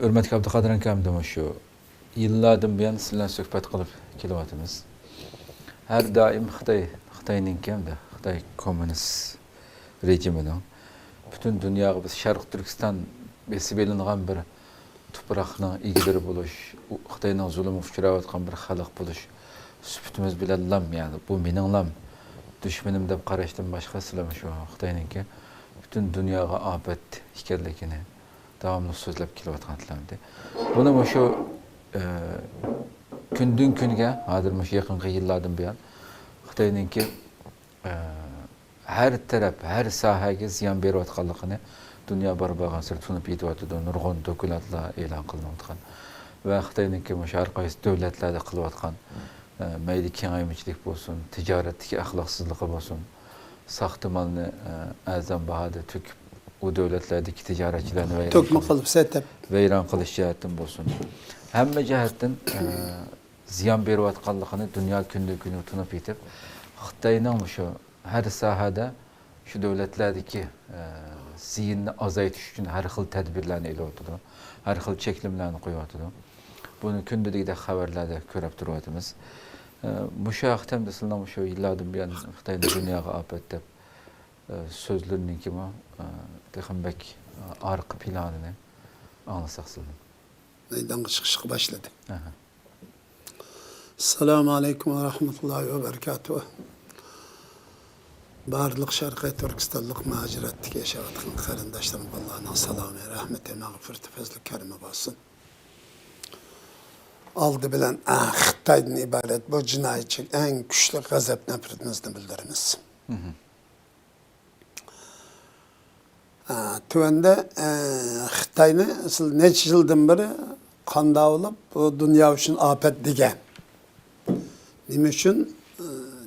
Hürmetli Abdülkadir Ankam demiş şu. Yıllardan buyon sizlar suhbat qilib kelyapmiz. Her daim Xitoyning kimdi? Xitoy komünist rejimining bütün dunyoga biz Sharq Turkiston besib elingan bir tuproqning egilari bo'lish, Xitoyning zulm uchrayotgan bir xalq bo'lish sübutimiz bilan lam, yani bu mening lam düşmenim deb qarashdan boshqa sizlar shu Xitoyningki bütün dunyoga afat ekanligini davamlı so'zlab kelayotganlardi. Buni shu kundan kunga, hozir shu yaqinqi yillardan buyon Xitoyningki her taraf, her sohaga ziyon berayotganligini dunyo barbagan sir tunib yetyapti. Nurg'un dokumentlar e'lon qilinayotgan va Xitoyningki shu har qaysi davlatlarda qilayotgan mayli kengaymichilik bo'lsin, tijoratdagi axloqsizligi bo'lsin, saxta malni arzon bahoda to'kib o devletlardaki ticaretçilerini veyran qilish jihatdan bo'lsin. Hamma jihatdan ziyon berayotganligini dunyo kundan kun tunib yetib, Xitoyning shu har sohada shu davlatlardagi ziyinni azaytish uchun har xil tadbirlarni e'lon qildi, har xil cheklimlarni qo'yapti. Buni kundaligida xabarlarda ko'rib turyapmiz. Mushu haqda sizlar shu yillardan buyon Xitoyning dunyoga afat deb sözlerinin kimi Texambek arka planını anlasak sizden. Meydan çıkışık başladı. Selamun Aleyküm ve Rahmetullahi ve Berekatuhu. Barlık Şarkı Türkistanlık macerattık yaşavatın karındaşlarım Allah'ın salamı, rahmeti, mağfireti, fezli, kerimi basın. Aldı bilen Xitay'dan ibaret bu cinayetçilik en güçlü gazap nefretimizni bildirimiz. Tüvende Xitay'ni neçe yıldan beri kanda olup bu dünya için afet digen. Nime için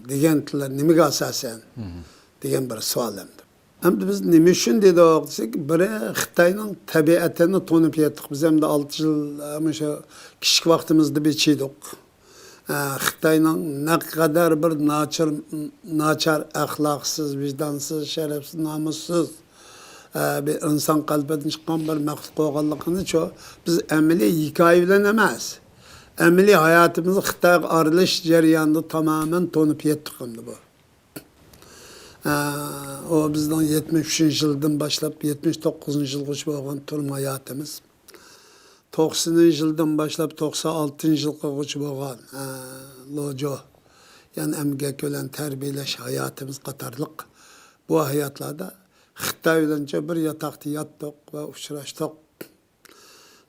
digentiler nimege asasen digen bir sualemdi. Hem de biz nime için dedi oğluşuk biri Xitay'nın tabiatını tonup yettik. Biz hem de 6 yıl küçük vaktimizde biçiydik. Xitay'nın ne kadar bir naçar, ahlaksız, vicdansız, şerefsiz, namussuz bir insan kalbinden çıkan bir məxluq olğanlığını çok biz emeli hikaye bilen emas. Emeli hayatımızı Xitay'a arılış jarayonida tamamen tonup yettik şimdi bu. O bizden 73. yıldan başlap 79. yılgacha bo'lgan turma hayatımız. 90. yıldan başlap 96. yılgacha bo'lgan lojo, yani emgek ölen terbiyeleş hayatımız qatarlıq bu hayatlarda Xitay bilençe bir yatakta yattık ve uçraştık.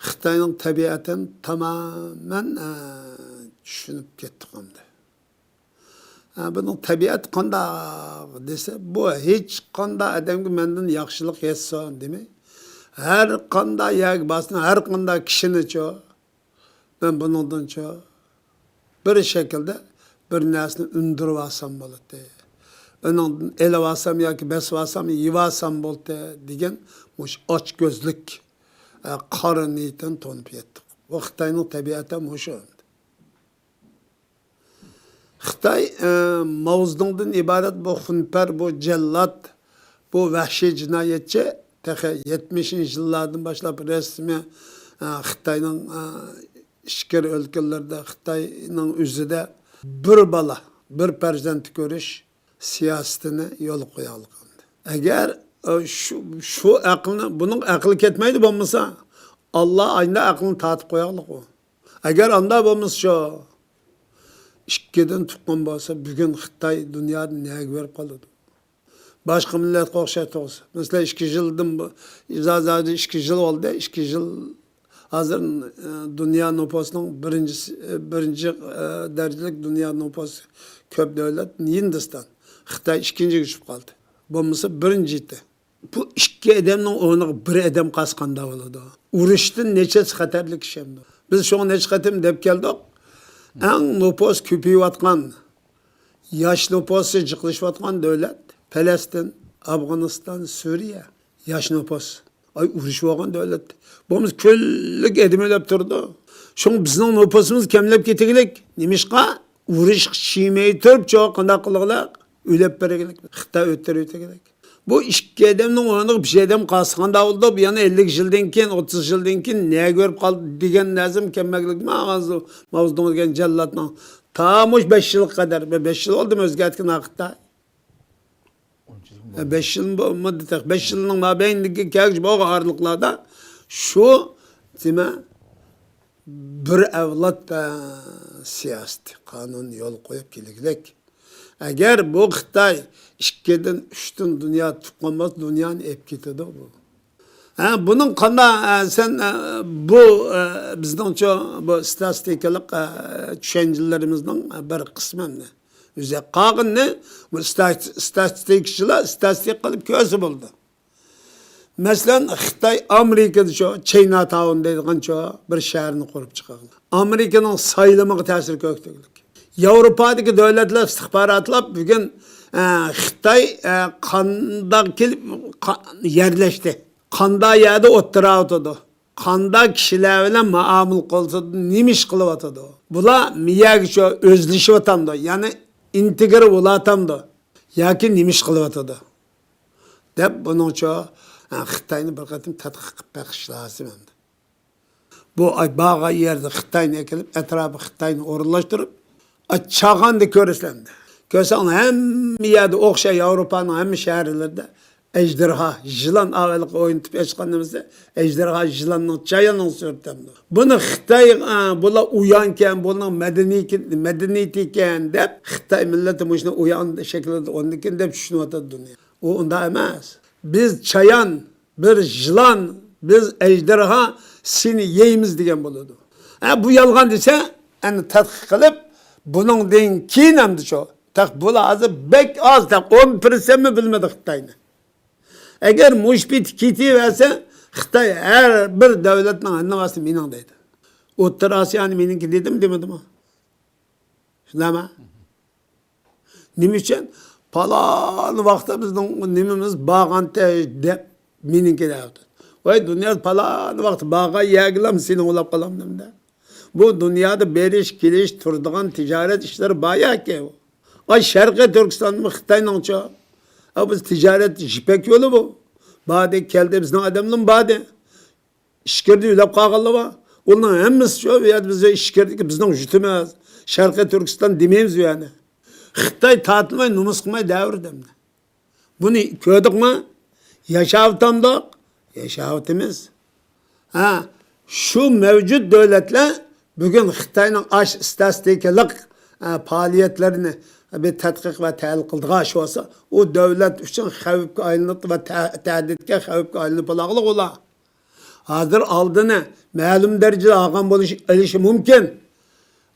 Xitay'nın tabiatını tamamen düşünüp gittik şimdi. Bunun tabiat kanda dese bu hiç kanda adamı menden yaxşılık etsin değil mi? Her kanda yak basın, her kanda kişinin çoğu. Ben bundan çoğu bir şekilde bir nesini ündürüp alsam bulutu. Onun ele vasam ya ki bes vasam yivasam bolte degen muş aç gözlük qarı niyetten tonup yettik. O Xitay'nın tabiatı muşu. Xitay mavzundan ibaret bu xunper, bu cellat, bu vahşi cinayetçi 70. yıllardan başlap resmi Xitay'nın işkir ülkelerde Xitay'nın üzerinde bir bala, bir perzenti görüş siyasetini yol koyalım. Eğer şu aklını, bunun aklı ketmeydi olmasa Allah aynı aklını tatip koyalım o. Eğer anda olmasa şu işkiden tutkan olsa bugün Xitay dünyada neye verip kalırdı? Başka millet korkşayt olsa. Mesela 2 yıldan zaten 2 yıl oldu. 2 yıl hazır dünya nüfusunun birinci derecelik dünya nüfusu köp devlet Hindistan. Xitay 2. güçüp kaldı. Olmasa birinciydi. Bu 2 adamın onu bir adam kaskanda oldu. Uruştun neçesi xatarlık şimdi. Biz şu an neçe xatim dep geldik. En nüfus köpeyiyotgan, yaş nüfusu jıklaşıyotgan devlet Palestin, Afganistan, Suriye. Yaş nüfus. Ay uruşuyogan devlet. Bomuz köllük edimlep turdu. Şoň bizning nüfusumuz kemlep ketegilik. Nimişqa? Uruş şimeyi törüp çoğu qanda qılıqlaq. Ülep beregilik. Xitay ötleri ötegilik. Bu ikki adamning o'rniga bir adam qasqanda oldu. Bu yana 50 yildan keyin, 30 yildan keyin ne ko'rib qoldi degan narsam kelmaklik mavzudan degan jallatning tamush 5 yil qadar 5 yil oldu o'zgartgan vaqtda. 5 yil muddat 5 yilning mabaynidagi kelgusi bu ağırlıklarda şu dema bir avlod siyosati qonun yo'l qo'yib keliklik. Agar bu Xitoy 2dan 3dan dunyo tuqqanmas dunyoni ep ketadi bu. Bunun qanday sen bu bizningcha bu statistikalik tushunchalarimizning bir qismini o'zi qolganini bu statistikchilar statistik qilib ko'rsa bo'ldi. Masalan, Xitoy Amerikada shu Chinatown deydigan shu bir shaharni qurib chiqargan. Amerikaning saylamiga ta'sir ko'rsatdik. Yevropadagi davlatlar istixbarotlab bugun Xitoy qanday kelib yerlashdi. Qanday yerda o'tiradi. Qanday kishilar bilan muomala qilsa, nima ish qilyotadi. Bular miyaga shu o'zlashyapti, ya'ni integr bo'latamdi yoki nima ish qilyotadi. Deb buning shu Xitoyni bir qatim tadqiq qilib baqish lozim endi. Bu bağa yerde Xitoyni kelib, atrofi Xitoyni o'rinlashtirib, chag'anda ko'rsatdi. Ko'rsan hamma yerda o'xshay Yevropaning hamma shaharlarida ejderha, yılan avvalgi o'ynatib chiqqanimizda ejderha, yılanning chayoning surtamdi. Buni Xitoy bular uyanken, buning madaniyati ekan deb Xitoy millati shuni uyan shaklida o'ndikin deb tushunyapti dunyo. U unda emas. Biz chayon, bir yılan, biz ejderha seni yeymiz degan bo'ladi. Bu yolg'on desa, endi tadqiq qilib, buningdan keyin hamda shu. Bular hozir bek oz, 10% mi bilmadi Xitoyni. Agar mushbit ketaversa, Xitoy har bir davlatning annavasi mening deydi. O'rta Osiyoni meniki dedim, demadimi? Shundaymi? Nima uchun? Palon vaqtda bizning nimamiz bağ'anta deb meniki deydi. Voy dunyo palon vaqt bag'a yaglam seni olab qolamda. Bu dunyoda berish, kelish turadigan tijorat ishlari bayaki. Ay Sharqiy Turkistonmi Xitoyning-cha. Biz tijorat jipek yo'li bu. Bade keldi bizning adamlar bade. İşkirdi ulab qolganlar bor. Ularning hammasi shu yerda bizga ishkirdiki bizning jutimiz. Sharqiy Turkiston demaymiz yani. Xitoy tatmay numus qilmay davrdamda. Buni ko'rdikmi? Yashayaptamdiq, yashayapmiz. Şu mevcut devletler bugün Xitoyning aş statistikalik faaliyetlerini bir tadqiq va tahlil qildigan shu olsa, u davlat uchun xavfga aylanib va tahdidga xavfga aylanib qolag'liq ular. Hozir oldini ma'lum darajada olgan bo'lishi mumkin.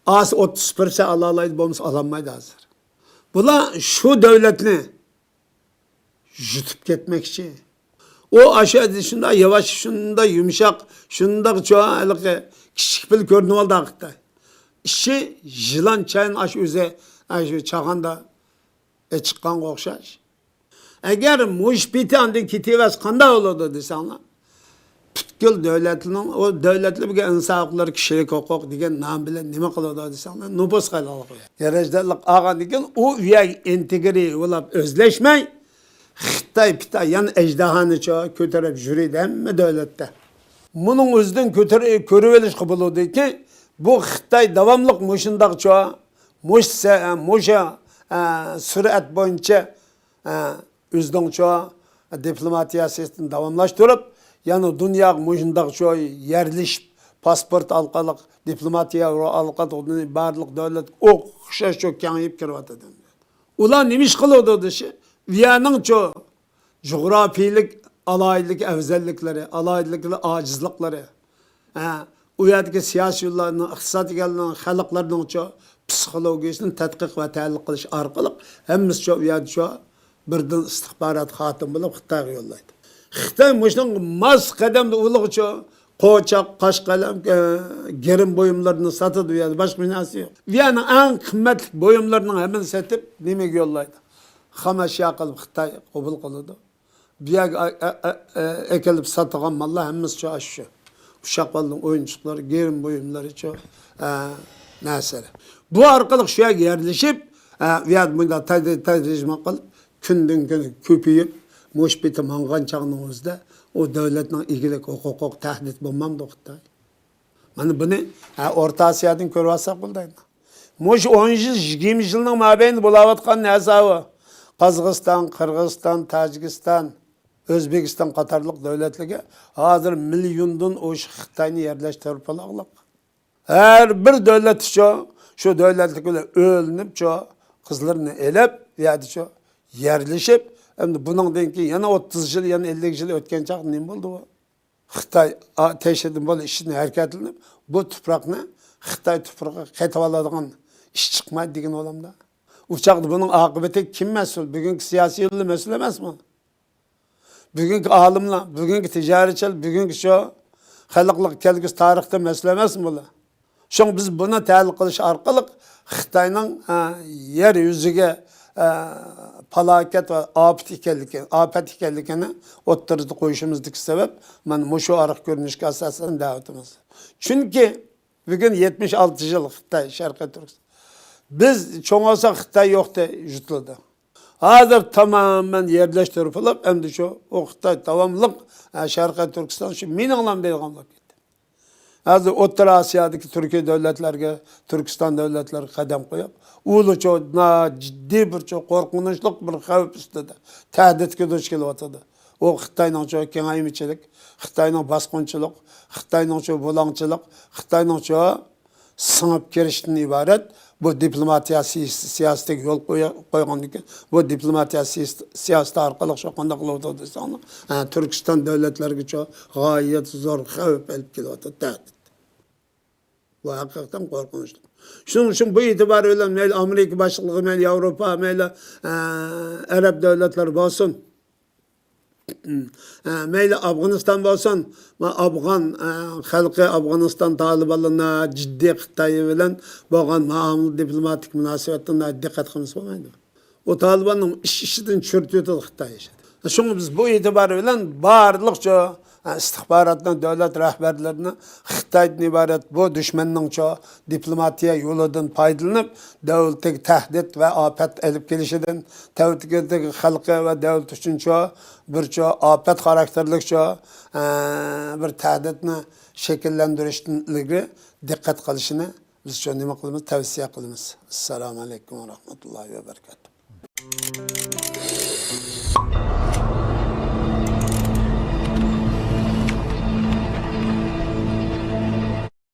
Az 30% alalaydı bo'lmasa alamaydi hozir. Bular şu davlatni yutib ketmoqchi. O aşağı şunda yavaş, şunda yumuşak, şunda çoğalık kiçik bir görünüm oldu akıtta. İşi yılan çayın aş üze, aş çağında çıkan okşaş. Eğer muşbiti andın kitivaz kanda olurdu desenler. Pütkül devletinin, o devletli bir insan hakları kişilik hukuk diyen nam bilen nime kılıyordu desenler. Nüfus kaylalı koyuyor. Yarajdalık ağan diyen o üye integri olup özleşmeyi Xitoy Pitay yan ejdahanı kötürüp jüriden mi devlette? Bunun özden körüp eliş kıbılıdı ki bu Xitoy davamlık muşundak muşa sürat boyunca özden diplomatiya sesini davamlaştırıp yani dünya muşundak yerleşip pasport alkalık diplomatiya alkalık barlık devlet okşa çok kanyip kirvatı. Ulan nemiş kılıyordu dışı? Viyanın çoğu coğrafilik alaylık evzellikleri, alaylıklı acizlikleri, uyadaki siyasi yollarının, iktisadi yollarının, halklarının çoğu psikolojisinin tadqiq ve tahlil qilish orqali hemmisi çoğu uyad çoğu birden istihbarat hatim bulup Xitoyga yollaydı. Xitoy muşun mas qadamda uluq çoğu qo'chaq, qashqalam, gerim boyumlarını satıdı uyad, başka bir narsa yok. Viyanın en kıymetli boyumlarının hemen satıp nimaga yollaydı. Xamaşya qilib Xitoy qabul qiladi. Bu yerga ekilib sotgan mallar hammasi shu. Uşaqlarning o'yinchiqlari, gerim buyumlari narsalar. Bu orqali shu yerga yerlashib, bu yerda bunda tadrijma qilib, kundan kun ko'payib, muş biti mangan çağının o'zida o davlatning egilik huquq tahdid bo'lmamdi Xitoy. Mana buni O'rta Osiyodan ko'rib olsak bo'ladi. Muş 10 yil, 20 yilning mobaynida bo'layotgan narsa u. Qozog'iston, Qirg'iziston, Tojikiston, O'zbekiston qatorliq davlatlarga hozir milliondan o'sha Xitoyni yerlashtirib olaqliq. Her bir davlat şu davlatlar o'linib, qizlarni elib, ya'ni yerlashib, endi buningdan keyin yana 30 yil, yana 50 yil o'tgan chaq nima bo'ldi bu? Xitoy tashidin bo'lib ishni harakatlanib, bu tuproqni Xitoy tuprog'iga qaytib oladigan ish chiqmaydi degan olamda. Uçakda bunun akıbeti kim mesul? Bugünkü siyasi yolu mesul emasmi? Bugünkü alimler, bugünkü ticaretçiler, bugünkü şu xalqlik kelgusi tarixda mesul emasmi bular? Şoň biz buni tahlil qilish orqali Xitoyning yer yuziga falokat va afat ekanligini o'ttirib qo'yishimizdagi sabab mana mushu ariq ko'rinishga asosan da'vatimiz. Chunki bugun 76 yil Xitoy Sharqiy Turkiston. Biz çoğun olsa Xitoy yo'qda yutildi. Hozir tamamen yerleştirip olib, endi o Xitoy davomliq Sharqiy Turkiston shu mininglam deyilgan bo'lib ketdi. Hozir O'rta Osiyodagi Turkiya davlatlariga, Turkiston davlatlari qadam qo'yib, ular jiddiy bir qo'rqinchli bir xavf ustida tahdidga duch kelyotdi. O Xitoyning kengaymichilik, Xitoyning bosqinchilik, Xitoyning bo'langchilik, Xitoyning singib kirishdan iborat bu diplomatiya siyosatiga yo'l qo'ygandan keyin bu diplomatiya siyosati orqali shu qanday qilib o'tadi Turkiston davlatlariga g'oyat zo'r xavf olib kelyapti. Tahdid. Bu haqiqatan qo'rqinchli. Shuning uchun bu e'tibor bilan mayli Amerika boshlig'i, mayli Yevropa, mayli Arab davlatlari bo'lsin, mayli Afg'oniston bo'lsin, Afg'on xalqi Afg'oniston Talibanlarni jiddiy Xitoy bilan bo'lgan muomala diplomatik munosabatlarga diqqat qilmasa bo'lmaydi. O Talibanning ishidan tushirib Xitoy. Shunga biz bu e'tibor bilan barliq istihbaratning davlat rahbarlarini Xitoydan iborat bu dushmanning diplomatiya yo'lidan foydalanib, davlatga tahdid va ofat olib kelishidan, davlatdagi xalqi va davlat uchun bir ofat xarakterli bir tahdidni shakllantirishdan ilgari diqqat qilishini biz nima qilamiz, tavsiya qilamiz. Assalomu alaykum va rahmatullohi va barakatuh.